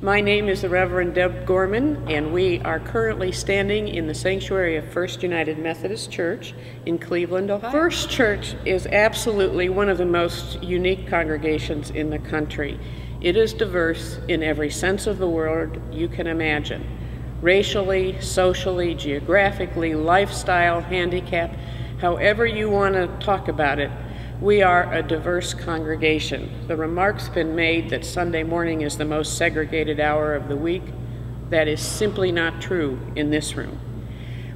My name is the Reverend Deborah Gorman, and we are currently standing in the sanctuary of First United Methodist Church in Cleveland, Ohio. First Church is absolutely one of the most unique congregations in the country. It is diverse in every sense of the word you can imagine. Racially, socially, geographically, lifestyle, handicap, however you want to talk about it. We are a diverse congregation. The remark's been made that Sunday morning is the most segregated hour of the week. That is simply not true in this room.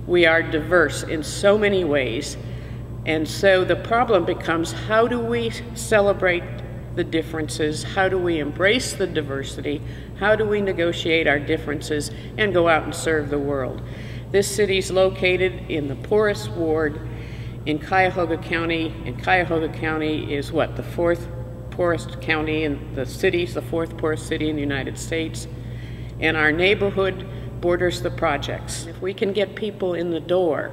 We are diverse in so many ways, and so the problem becomes, how do we celebrate the differences? How do we embrace the diversity? How do we negotiate our differences and go out and serve the world? This city's located in the poorest ward in Cuyahoga County, and Cuyahoga County is what, the fourth poorest county in the cities, the fourth poorest city in the United States. And our neighborhood borders the projects. If we can get people in the door,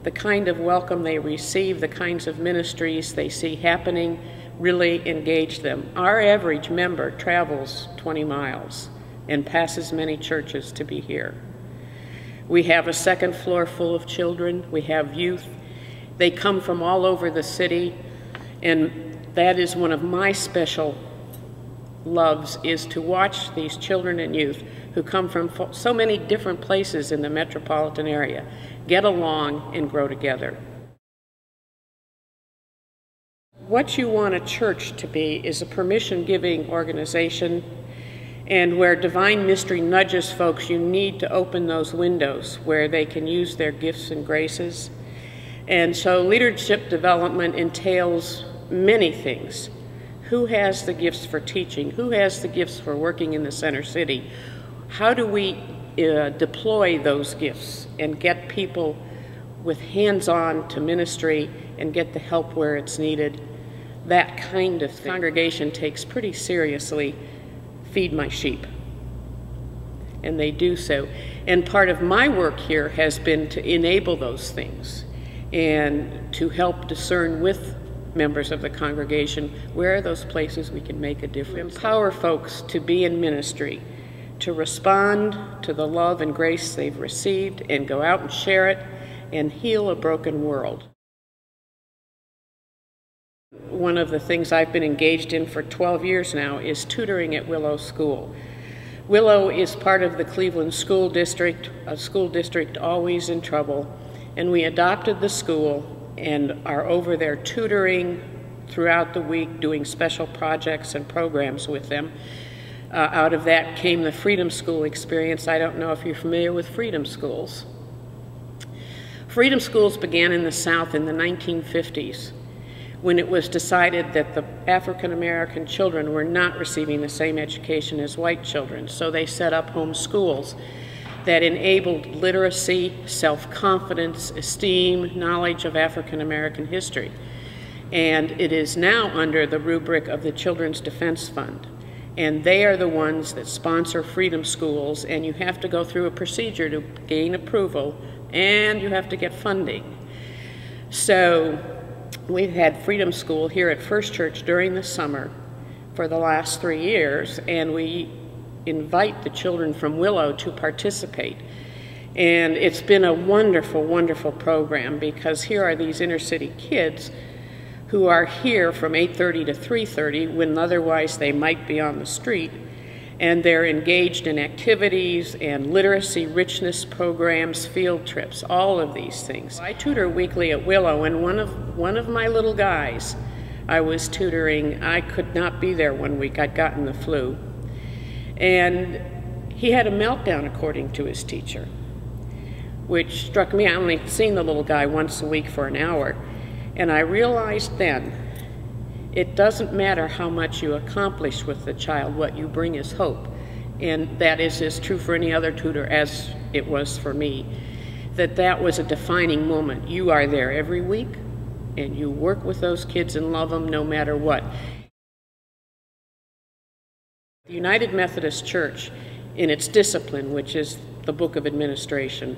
the kind of welcome they receive, the kinds of ministries they see happening, really engage them. Our average member travels 20 miles and passes many churches to be here. We have a second floor full of children. We have youth. They come from all over the city, and that is one of my special loves, is to watch these children and youth who come from so many different places in the metropolitan area get along and grow together. What you want a church to be is a permission-giving organization, and where divine mystery nudges folks, you need to open those windows where they can use their gifts and graces. And so leadership development entails many things. Who has the gifts for teaching? Who has the gifts for working in the center city? How do we deploy those gifts and get people with hands-on to ministry and get the help where it's needed? That kind of thing. Congregation takes pretty seriously, feed my sheep. And they do so. And part of my work here has been to enable those things and to help discern with members of the congregation where are those places we can make a difference. Empower folks to be in ministry, to respond to the love and grace they've received and go out and share it and heal a broken world. One of the things I've been engaged in for 12 years now is tutoring at Willow School. Willow is part of the Cleveland School District, a school district always in trouble, and we adopted the school and are over there tutoring throughout the week, doing special projects and programs with them. Out of that came the Freedom School experience. I don't know if you're familiar with Freedom Schools. Freedom Schools began in the South in the 1950s, when it was decided that the African American children were not receiving the same education as white children. So they set up home schools that enabled literacy, self-confidence, esteem, knowledge of African American history. And it is now under the rubric of the Children's Defense Fund. And they are the ones that sponsor Freedom Schools, and you have to go through a procedure to gain approval, and you have to get funding. So we've had Freedom School here at First Church during the summer for the last 3 years, and we invite the children from Willow to participate. And it's been a wonderful, wonderful program, because here are these inner city kids who are here from 8:30 to 3:30 when otherwise they might be on the street, and they're engaged in activities and literacy richness programs, field trips, all of these things. I tutor weekly at Willow, and one of my little guys I was tutoring, I could not be there one week. I'd gotten the flu. And he had a meltdown, according to his teacher, which struck me. I only seen the little guy once a week for an hour, and I realized then, it doesn't matter how much you accomplish with the child, what you bring is hope. And that is as true for any other tutor as it was for me, that was a defining moment. You are there every week, and you work with those kids and love them no matter what. The United Methodist Church, in its discipline, which is the Book of Administration,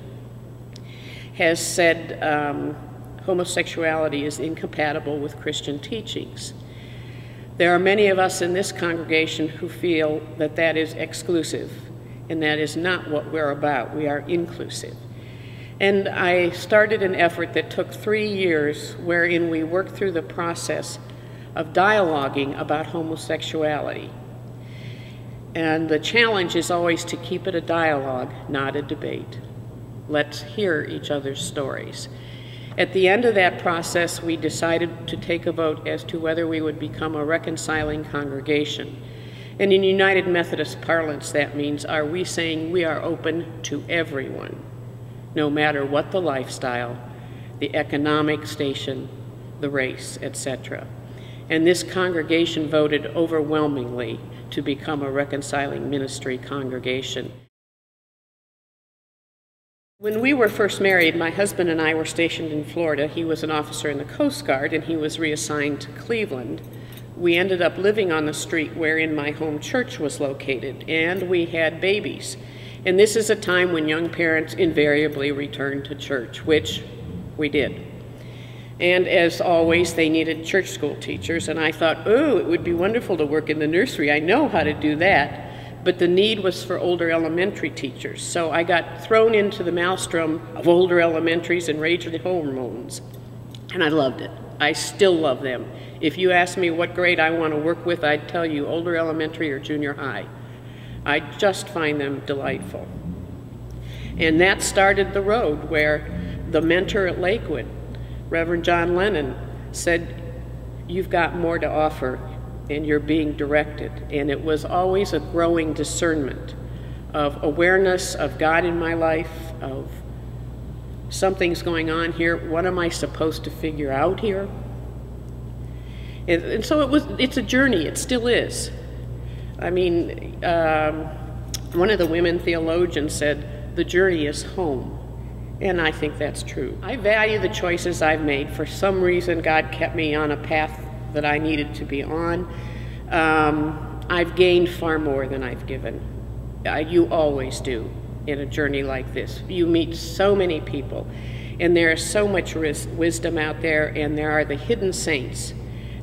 has said homosexuality is incompatible with Christian teachings. There are many of us in this congregation who feel that that is exclusive, and that is not what we're about. We are inclusive. And I started an effort that took 3 years wherein we worked through the process of dialoguing about homosexuality. And the challenge is always to keep it a dialogue, not a debate. Let's hear each other's stories. At the end of that process, we decided to take a vote as to whether we would become a reconciling congregation. And in United Methodist parlance, that means, are we saying we are open to everyone, no matter what the lifestyle, the economic station, the race, etc. And this congregation voted overwhelmingly to become a reconciling ministry congregation. When we were first married, my husband and I were stationed in Florida. He was an officer in the Coast Guard, and he was reassigned to Cleveland. We ended up living on the street wherein my home church was located, and we had babies. And this is a time when young parents invariably return to church, which we did. And as always, they needed church school teachers, and I thought, oh, it would be wonderful to work in the nursery. I know how to do that. But the need was for older elementary teachers. So I got thrown into the maelstrom of older elementaries and raging hormones. And I loved it. I still love them. If you ask me what grade I want to work with, I'd tell you older elementary or junior high. I just find them delightful. And that started the road where the mentor at Lakewood, Reverend John Lennon, said, you've got more to offer, and you're being directed. And it was always a growing discernment of awareness of God in my life, of something's going on here. What am I supposed to figure out here? And so it's a journey. It still is. I mean, one of the women theologians said, the journey is home. And I think that's true. I value the choices I've made. For some reason, God kept me on a path that I needed to be on. I've gained far more than I've given. You always do in a journey like this. You meet so many people, and there is so much wisdom out there, and there are the hidden saints,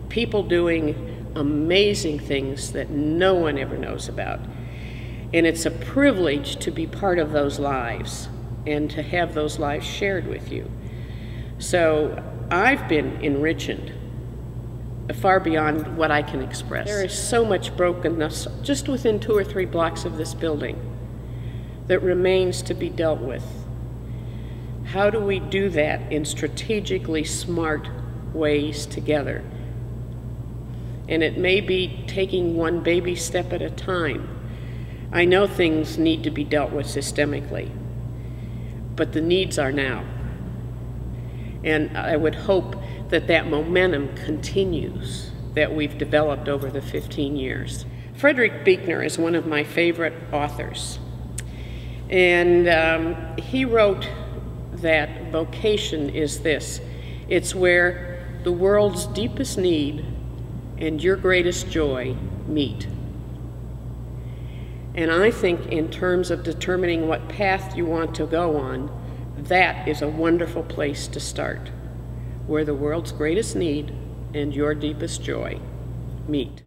people doing amazing things that no one ever knows about. And it's a privilege to be part of those lives and to have those lives shared with you. So I've been enriched far beyond what I can express. There is so much brokenness just within 2 or 3 blocks of this building that remains to be dealt with. How do we do that in strategically smart ways together? And it may be taking one baby step at a time. I know things need to be dealt with systemically, but the needs are now. And I would hope that that momentum continues that we've developed over the 15 years. Frederick Buechner is one of my favorite authors. And he wrote that vocation is this. It's where the world's deepest need and your greatest joy meet. And I think in terms of determining what path you want to go on, that is a wonderful place to start, where the world's greatest need and your deepest joy meet.